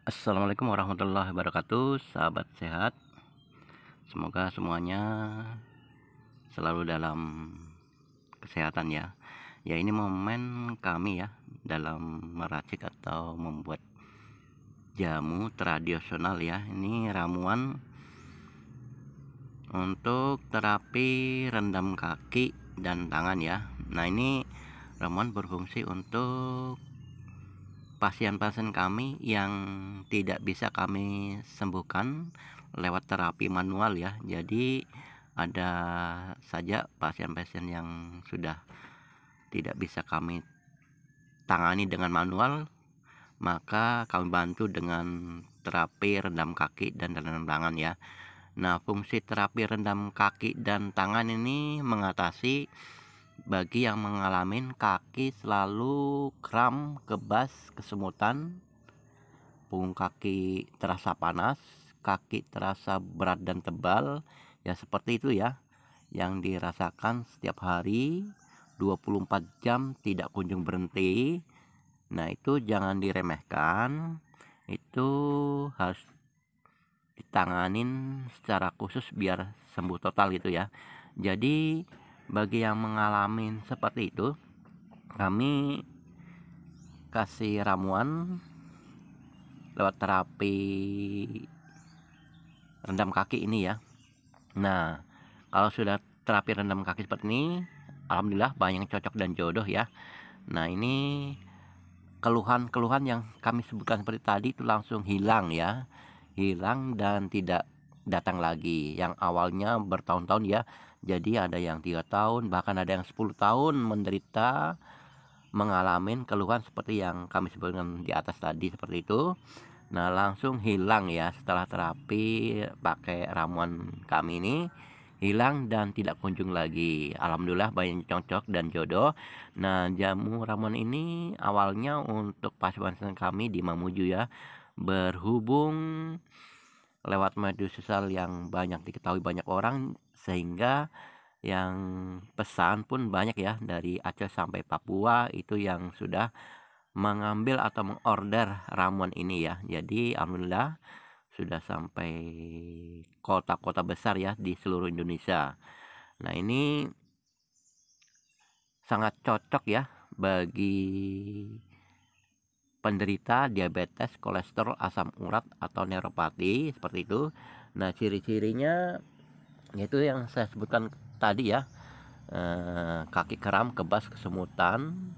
Assalamualaikum warahmatullahi wabarakatuh, sahabat sehat. Semoga semuanya selalu dalam kesehatan ya. Ya, ini momen kami ya dalam meracik atau membuat jamu tradisional ya. Ini ramuan untuk terapi rendam kaki dan tangan ya. Nah, ini ramuan berfungsi untuk pasien-pasien kami yang tidak bisa kami sembuhkan lewat terapi manual ya. Jadi ada saja pasien-pasien yang sudah tidak bisa kami tangani dengan manual, maka kami bantu dengan terapi rendam kaki dan rendam tangan ya. Nah, fungsi terapi rendam kaki dan tangan ini mengatasi bagi yang mengalami kaki selalu kram, kebas, kesemutan, punggung kaki terasa panas, kaki terasa berat dan tebal, ya seperti itu ya, yang dirasakan setiap hari 24 jam tidak kunjung berhenti. Nah, itu jangan diremehkan, itu harus ditanganin secara khusus biar sembuh total gitu ya. Jadi bagi yang mengalami seperti itu, kami kasih ramuan lewat terapi rendam kaki ini ya. Nah, kalau sudah terapi rendam kaki seperti ini, alhamdulillah banyak yang cocok dan jodoh ya. Nah, ini keluhan-keluhan yang kami sebutkan seperti tadi itu langsung hilang ya. Hilang dan tidak datang lagi. Yang awalnya bertahun-tahun ya. Jadi ada yang 3 tahun, bahkan ada yang 10 tahun menderita mengalami keluhan seperti yang kami sebutkan di atas tadi seperti itu. Nah, langsung hilang ya setelah terapi pakai ramuan kami ini, hilang dan tidak kunjung lagi. Alhamdulillah banyak cocok dan jodoh. Nah, jamu ramuan ini awalnya untuk pasien kami di Mamuju ya. Berhubung lewat media sosial yang banyak diketahui banyak orang, sehingga yang pesan pun banyak ya, dari Aceh sampai Papua itu yang sudah mengambil atau mengorder ramuan ini ya. Jadi alhamdulillah sudah sampai kota-kota besar ya di seluruh Indonesia. Nah, ini sangat cocok ya bagi penderita diabetes, kolesterol, asam urat atau neuropati seperti itu. Nah, ciri-cirinya yaitu yang saya sebutkan tadi ya. Kaki kram, kebas, kesemutan,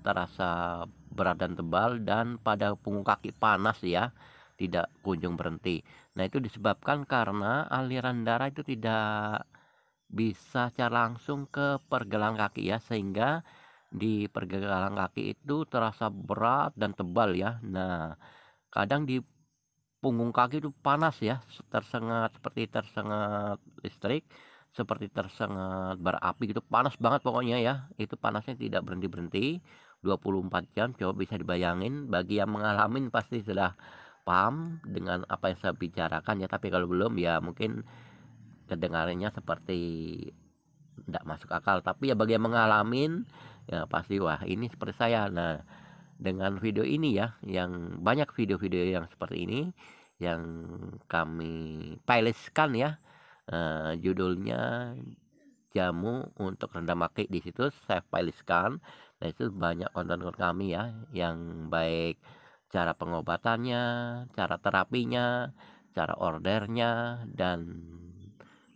terasa berat dan tebal, dan pada punggung kaki panas ya, tidak kunjung berhenti. Nah, itu disebabkan karena aliran darah itu tidak bisa secara langsung ke pergelangan kaki ya, sehingga di pergelangan kaki itu terasa berat dan tebal ya. Nah, kadang di punggung kaki itu panas ya, tersengat seperti tersengat listrik, seperti tersengat bara api gitu, panas banget pokoknya ya. Itu panasnya tidak berhenti-berhenti 24 jam. Coba bisa dibayangin, bagi yang mengalami pasti sudah paham dengan apa yang saya bicarakan ya, tapi kalau belum ya mungkin kedengarannya seperti tidak masuk akal, tapi ya bagi yang mengalami ya pasti wah ini seperti saya. Nah, dengan video ini ya, yang banyak video-video yang seperti ini yang kami playlistkan ya, judulnya jamu untuk rendam kaki, di situ saya playlistkan. Nah, itu banyak konten-konten kami ya, yang baik cara pengobatannya, cara terapinya, cara ordernya, dan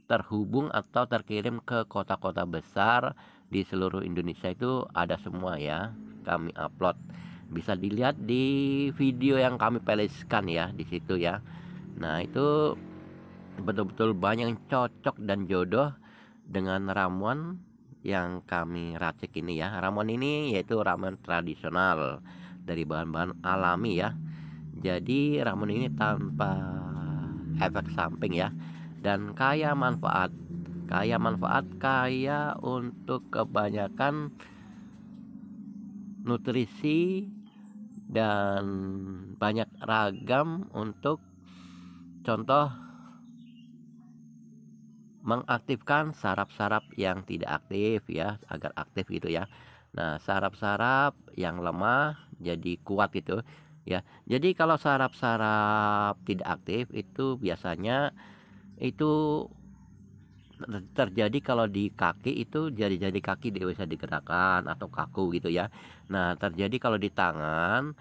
terhubung atau terkirim ke kota-kota besar di seluruh Indonesia itu ada semua ya, kami upload. Bisa dilihat di video yang kami playlistkan ya di situ ya. Nah, itu betul-betul banyak yang cocok dan jodoh dengan ramuan yang kami racik ini ya. Ramuan ini yaitu ramuan tradisional dari bahan-bahan alami ya. Jadi ramuan ini tanpa efek samping ya, dan kaya manfaat. Kaya untuk kebanyakan nutrisi dan banyak ragam untuk contoh mengaktifkan saraf-saraf yang tidak aktif ya, agar aktif gitu ya. Nah, saraf-saraf yang lemah jadi kuat gitu. ya. Jadi kalau saraf-saraf tidak aktif itu biasanya itu terjadi kalau di kaki itu jari-jari kaki tidak bisa digerakkan atau kaku gitu ya. Nah, terjadi kalau di tangan,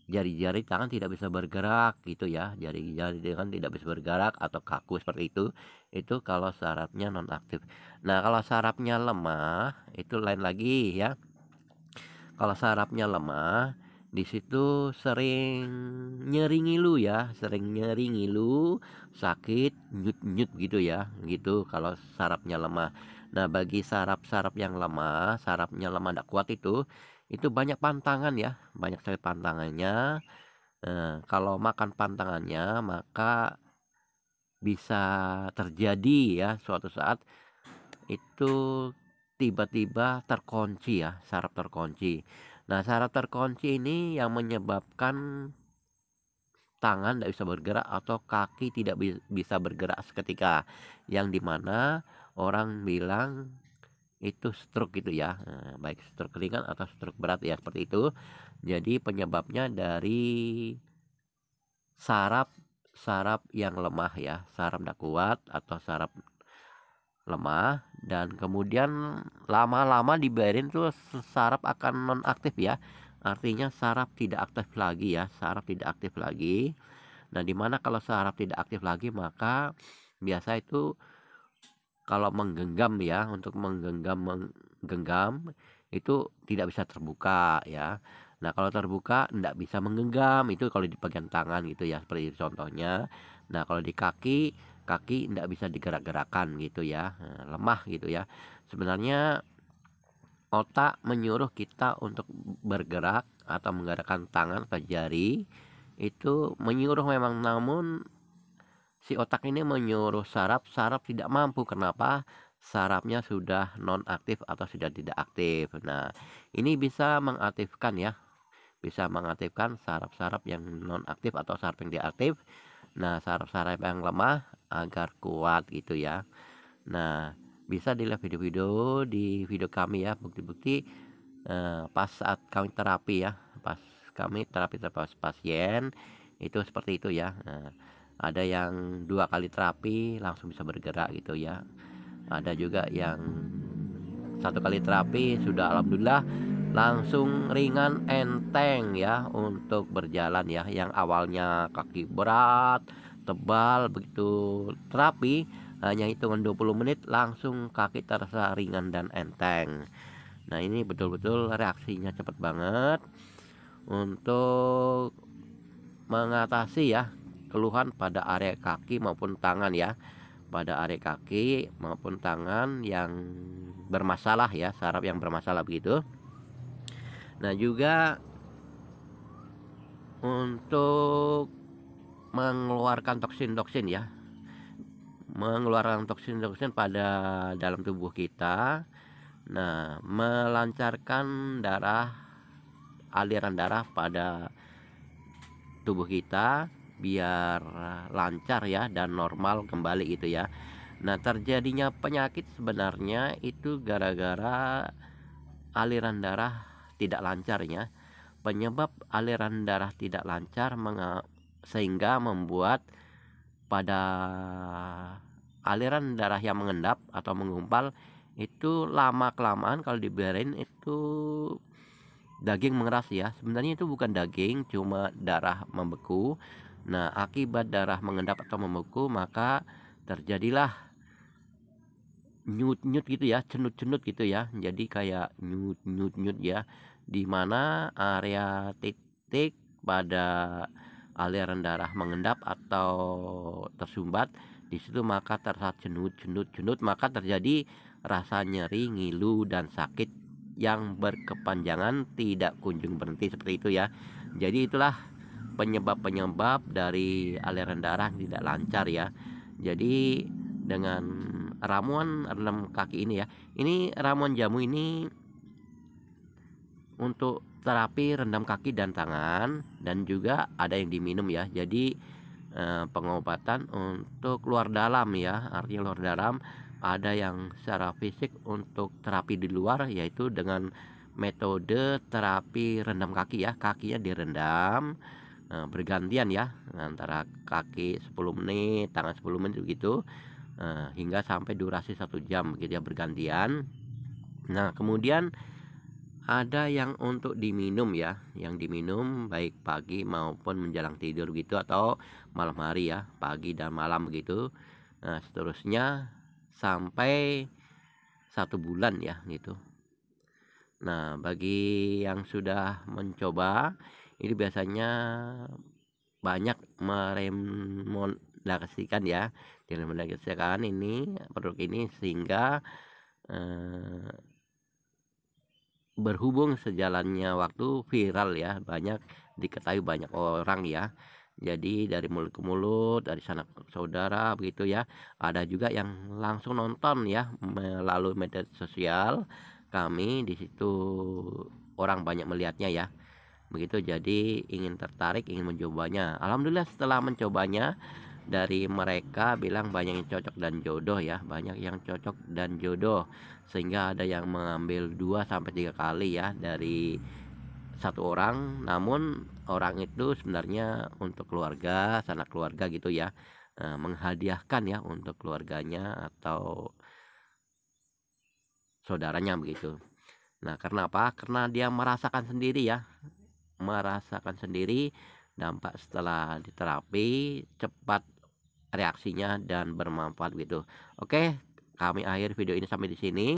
jari-jari tangan tidak bisa bergerak gitu ya. Jari-jari tangan tidak bisa bergerak atau kaku seperti itu kalau sarafnya nonaktif. Nah, kalau sarafnya lemah itu lain lagi ya. Kalau sarafnya lemah, di situ sering nyeri ngilu ya, sering nyeri ngilu, sakit, nyut-nyut gitu ya, gitu kalau sarafnya lemah. Nah, bagi saraf-saraf yang lemah, sarafnya lemah tidak kuat itu banyak pantangan ya, banyak sekali pantangannya. Kalau makan pantangannya, maka bisa terjadi ya suatu saat itu tiba-tiba terkunci ya, saraf terkunci. Nah, saraf terkunci ini yang menyebabkan tangan tidak bisa bergerak atau kaki tidak bisa bergerak seketika. Yang dimana orang bilang itu stroke gitu ya. Baik stroke ringan atau stroke berat ya seperti itu. Jadi penyebabnya dari saraf saraf yang lemah ya, saraf tidak kuat atau saraf lemah, dan kemudian lama-lama dibiarin tuh saraf akan nonaktif ya. Artinya saraf tidak aktif lagi ya, saraf tidak aktif lagi. Nah, dimana kalau saraf tidak aktif lagi maka biasa itu kalau menggenggam ya, untuk menggenggam itu tidak bisa terbuka ya. Nah, kalau terbuka tidak bisa menggenggam, itu kalau di bagian tangan gitu ya, seperti itu contohnya. Nah, kalau di kaki, kaki tidak bisa digerak-gerakan gitu ya, lemah gitu ya. Sebenarnya otak menyuruh kita untuk bergerak atau menggerakkan tangan atau jari, itu menyuruh memang, namun si otak ini menyuruh saraf tidak mampu. Kenapa? Sarafnya sudah nonaktif atau sudah tidak aktif. Nah, ini bisa mengaktifkan ya, bisa mengaktifkan saraf-saraf yang nonaktif atau saraf yang diaktif. Nah, saraf-saraf yang lemah agar kuat gitu ya. Nah, bisa dilihat video-video di video kami ya, bukti-bukti pas saat kami terapi ya, pas kami terapi terhadap pasien itu seperti itu ya. Ada yang 2 kali terapi langsung bisa bergerak gitu ya. Ada juga yang 1 kali terapi sudah alhamdulillah langsung ringan enteng ya untuk berjalan ya. Yang awalnya kaki berat, tebal, begitu terapi hanya hitungan 20 menit langsung kaki terasa ringan dan enteng. Nah, ini betul-betul reaksinya cepat banget untuk mengatasi ya keluhan pada area kaki maupun tangan ya. Pada area kaki maupun tangan yang bermasalah ya, saraf yang bermasalah begitu. Nah, juga untuk mengeluarkan toksin-toksin ya, mengeluarkan toksin-toksin pada dalam tubuh kita. Nah, melancarkan aliran darah pada tubuh kita biar lancar ya dan normal kembali gitu ya. Nah, terjadinya penyakit sebenarnya itu gara-gara aliran darah tidak lancarnya. Penyebab aliran darah tidak lancar sehingga membuat pada aliran darah yang mengendap atau menggumpal itu lama kelamaan kalau dibiarin itu daging mengeras ya. Sebenarnya itu bukan daging, cuma darah membeku. Nah, akibat darah mengendap atau membeku maka terjadilah nyut-nyut gitu ya, cenut-cenut gitu ya. Jadi kayak nyut-nyut ya, di mana area titik pada aliran darah mengendap atau tersumbat di situ maka terasa cenut-cenut, maka terjadi rasa nyeri, ngilu dan sakit yang berkepanjangan tidak kunjung berhenti seperti itu ya. Jadi itulah penyebab-penyebab dari aliran darah yang tidak lancar ya. Jadi dengan ramuan rendam kaki ini ya, ini ramuan jamu ini untuk terapi rendam kaki dan tangan, dan juga ada yang diminum ya. Jadi pengobatan untuk luar dalam ya, artinya luar dalam. Ada yang secara fisik untuk terapi di luar, yaitu dengan metode terapi rendam kaki ya, kakinya direndam, bergantian ya, antara kaki 10 menit, tangan 10 menit begitu, hingga sampai durasi 1 jam begitu ya, bergantian. Nah, kemudian ada yang untuk diminum ya, yang diminum baik pagi maupun menjelang tidur gitu, atau malam hari ya, pagi dan malam begitu. Nah, seterusnya sampai 1 bulan ya gitu. Nah, bagi yang sudah mencoba, ini biasanya banyak merekomendasikan ya, direkomendasikan ini produk ini, sehingga berhubung sejalannya waktu viral ya, banyak diketahui banyak orang ya. Jadi dari mulut ke mulut, dari sanak saudara begitu ya. Ada juga yang langsung nonton ya melalui media sosial kami, di situ orang banyak melihatnya ya. Begitu, jadi ingin tertarik, ingin mencobanya. Alhamdulillah setelah mencobanya, dari mereka bilang banyak yang cocok dan jodoh ya, banyak yang cocok dan jodoh, sehingga ada yang mengambil 2 sampai 3 kali ya dari satu orang. Namun orang itu sebenarnya untuk keluarga, sanak keluarga gitu ya, menghadiahkan ya untuk keluarganya atau saudaranya begitu. Nah, karena apa? Karena dia merasakan sendiri dampak setelah diterapi, cepat reaksinya dan bermanfaat gitu. Oke, kami akhir video ini sampai di sini.